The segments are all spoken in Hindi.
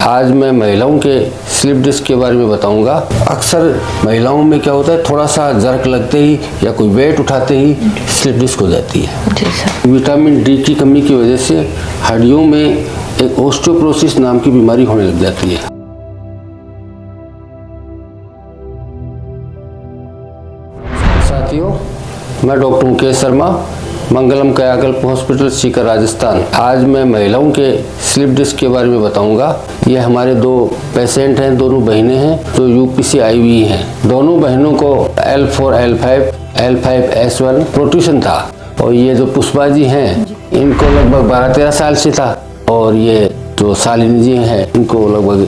आज मैं महिलाओं के स्लिप डिस्क के बारे में बताऊंगा। अक्सर महिलाओं में क्या होता है, थोड़ा सा जर्क लगते ही या कोई वेट उठाते ही स्लिप डिस्क हो जाती है। जी सर। विटामिन डी की कमी की वजह से हड्डियों में एक ऑस्टियोपोरोसिस नाम की बीमारी होने लग जाती है। साथियों, मैं डॉक्टर मुकेश शर्मा, मंगलम कायाकल्प हॉस्पिटल सीकर राजस्थान। आज मैं महिलाओं के स्लिप डिस्क के बारे में बताऊंगा। ये हमारे दो पेशेंट हैं, दोनों बहनें हैं जो यूपी आई हुई हैं। दोनों बहनों को L4-L5 प्रोट्रूशन था और ये जो पुष्पा जी हैं इनको लगभग 12-13 साल से था और ये जो शालिनी जी हैं इनको लगभग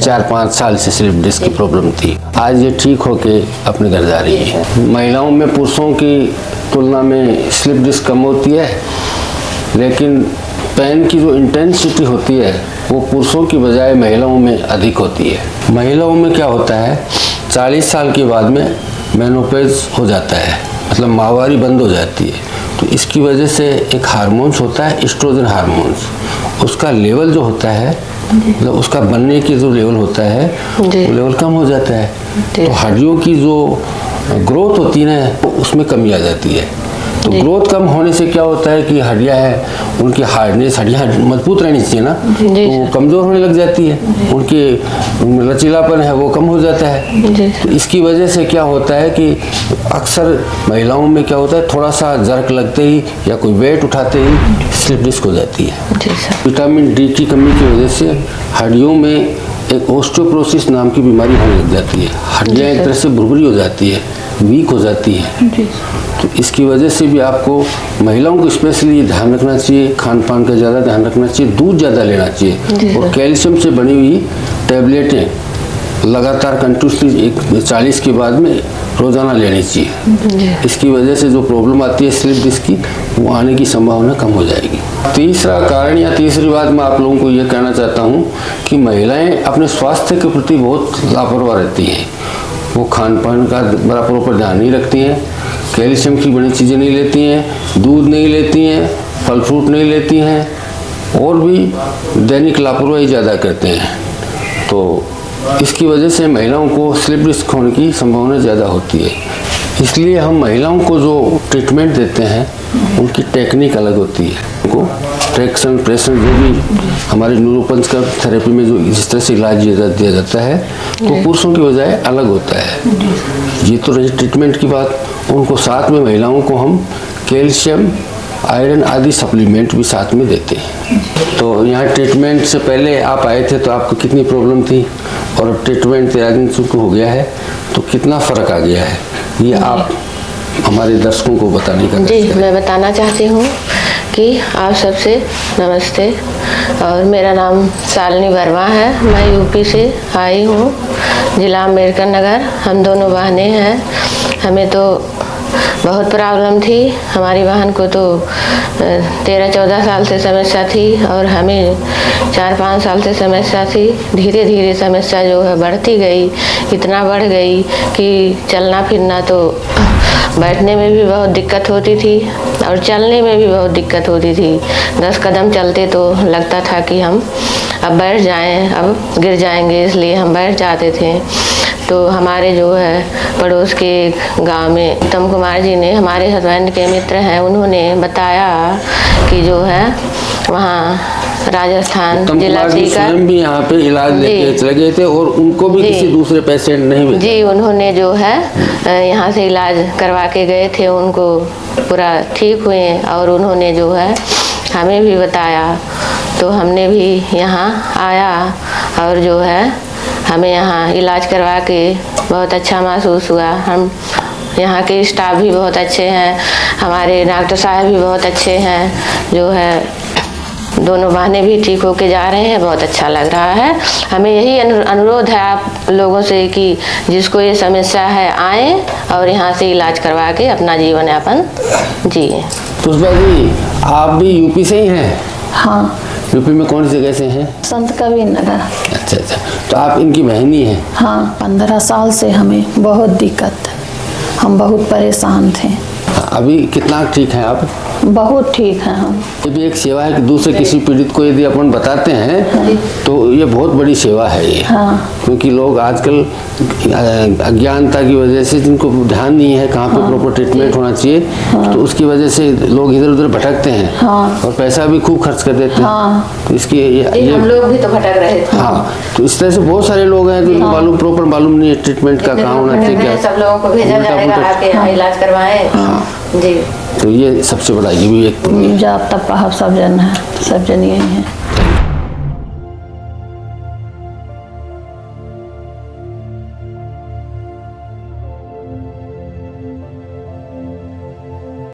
4-5 साल से स्लिप डिस्क की प्रॉब्लम थी। आज ये ठीक होके अपने घर जा रही है। महिलाओं में पुरुषों की तुलना में स्लिप डिस्क कम होती है, लेकिन पेन की जो इंटेंसिटी होती है वो पुरुषों की बजाय महिलाओं में अधिक होती है। महिलाओं में क्या होता है, 40 साल के बाद में मेनोपॉज हो जाता है, मतलब माहवारी बंद हो जाती है। तो इसकी वजह से एक हार्मोन्स होता है, एस्ट्रोजन हार्मोन्स, उसका लेवल जो होता है, मतलब उसका बनने की जो लेवल होता है वो लेवल कम हो जाता है। तो हड्डियों की जो ग्रोथ होती है ना, उसमें कमी आ जाती है। तो ग्रोथ कम होने से क्या होता है कि हड्डियां हैं उनकी हार्डनेस, हड्डियां मजबूत रहनी चाहिए ना, तो वो कमज़ोर होने लग जाती है, उनके लचीलापन है वो कम हो जाता है। तो इसकी वजह से क्या होता है कि अक्सर महिलाओं में क्या होता है, थोड़ा सा जर्क लगते ही या कोई वेट उठाते ही स्लिप डिस्क हो जाती है। विटामिन डी की कमी की वजह से हड्डियों में एक ऑस्टियोपोरोसिस नाम की बीमारी होने लग जाती है। हड्डियाँ एक तरह से भुरभुरी हो जाती है, वीक हो जाती है। तो इसकी वजह से भी आपको महिलाओं को स्पेशली ये ध्यान रखना चाहिए, खान पान का ज़्यादा ध्यान रखना चाहिए, दूध ज़्यादा लेना चाहिए और कैल्शियम से बनी हुई टैबलेटें लगातार कंटिन्यूसली 40 के बाद में रोज़ाना लेनी चाहिए। इसकी वजह से जो प्रॉब्लम आती है स्लिप डिस्क की, वो आने की संभावना कम हो जाएगी। तीसरा कारण या तीसरी बात मैं आप लोगों को ये कहना चाहता हूँ कि महिलाएं अपने स्वास्थ्य के प्रति बहुत लापरवाह रहती हैं। वो खान पान का बड़ा प्रॉपर ध्यान नहीं रखती हैं, कैल्शियम की बड़ी चीज़ें नहीं लेती हैं, दूध नहीं लेती हैं, फल फ्रूट नहीं लेती हैं और भी दैनिक लापरवाही ज़्यादा करते हैं। तो इसकी वजह से महिलाओं को स्लिप डिस्क होने की संभावना ज़्यादा होती है। इसलिए हम महिलाओं को जो ट्रीटमेंट देते हैं उनकी टेक्निक अलग होती है। उनको ट्रैक्शन प्रेशर जो भी हमारे न्यूरोपंच थेरेपी में जो जिस तरह से इलाज दिया जाता है तो पुरुषों की बजाय अलग होता है। ये तो रही ट्रीटमेंट की बात। उनको साथ में महिलाओं को हम कैल्शियम, आयरन आदि सप्लीमेंट भी साथ में देते हैं। तो यहाँ ट्रीटमेंट से पहले आप आए थे तो आपको कितनी प्रॉब्लम थी और ट्रीटमेंट 13 दिन से हो गया है तो कितना फ़र्क आ गया है, ये आप हमारे दर्शकों को बताने का। जी, मैं बताना चाहती हूँ कि आप सबसे नमस्ते और मेरा नाम शालिनी वर्मा है। मैं यूपी से आई हूँ, जिला अम्बेडकर नगर। हम दोनों बहनें हैं। हमें तो बहुत प्रॉब्लम थी। हमारी बहन को तो 13-14 साल से समस्या थी और हमें 4-5 साल से समस्या थी। धीरे धीरे समस्या जो है बढ़ती गई, इतना बढ़ गई कि चलना फिरना तो बैठने में भी बहुत दिक्कत होती थी और चलने में भी बहुत दिक्कत होती थी। 10 कदम चलते तो लगता था कि हम अब बैठ जाएं, अब गिर जाएंगे, इसलिए हम बैठ जाते थे। तो हमारे जो है पड़ोस के गांव में उत्तम कुमार जी ने, हमारे हस्बैंड के मित्र हैं, उन्होंने बताया कि जो है वहाँ राजस्थान जिला सीकर भी यहाँ पे इलाज लेके चले गए थे और उनको भी किसी दूसरे पेशेंट नहीं भेजा। जी, उन्होंने जो है यहाँ से इलाज करवा के गए थे, उनको पूरा ठीक हुए और उन्होंने जो है हमें भी बताया। तो हमने भी यहाँ आया और जो है हमें यहाँ इलाज करवा के बहुत अच्छा महसूस हुआ। हम यहाँ के स्टाफ भी बहुत अच्छे हैं, हमारे डॉक्टर साहब भी बहुत अच्छे हैं। जो है दोनों बहनें भी ठीक होके जा रहे हैं, बहुत अच्छा लग रहा है। हमें यही अनुरोध है आप लोगों से कि जिसको ये समस्या है आए और यहाँ से इलाज करवा के अपना जीवन यापन जिए। पुष्पा जी, आप भी यूपी से ही हैं? हाँ। यूपी में कौन सी जगह से हैं? संत कबीर नगर। अच्छा, तो आप इनकी बहनी हैं? हाँ, 15 साल से हमें बहुत दिक्कत, हम बहुत परेशान थे। अभी कितना ठीक हैं आप? बहुत ठीक है हम। ये भी एक सेवा है कि दूसरे किसी पीड़ित को यदि अपन बताते हैं तो ये बहुत बड़ी सेवा है ये। हाँ। क्योंकि लोग आजकल अज्ञानता की वजह से जिनको ध्यान नहीं है कहाँ पे प्रॉपर ट्रीटमेंट होना चाहिए, तो उसकी वजह से लोग इधर उधर भटकते हैं। हाँ। और पैसा भी खूब खर्च कर देते हैं। हाँ। तो इसकी हम लोग भी तो भटक रहे थे। हाँ, तो इस तरह से बहुत सारे लोग हैं जो मालूम प्रॉपर मालूम नहीं है ट्रीटमेंट का कहाँ होना चाहिए क्या। सब लोगों को भेजा उल्टा जाएगा पुल्टा- आके यहाँ इलाज करवाएं। जी। तो ये सबसे बड़ा ये भी एक जात तपा सब जन है, सब जन यही है।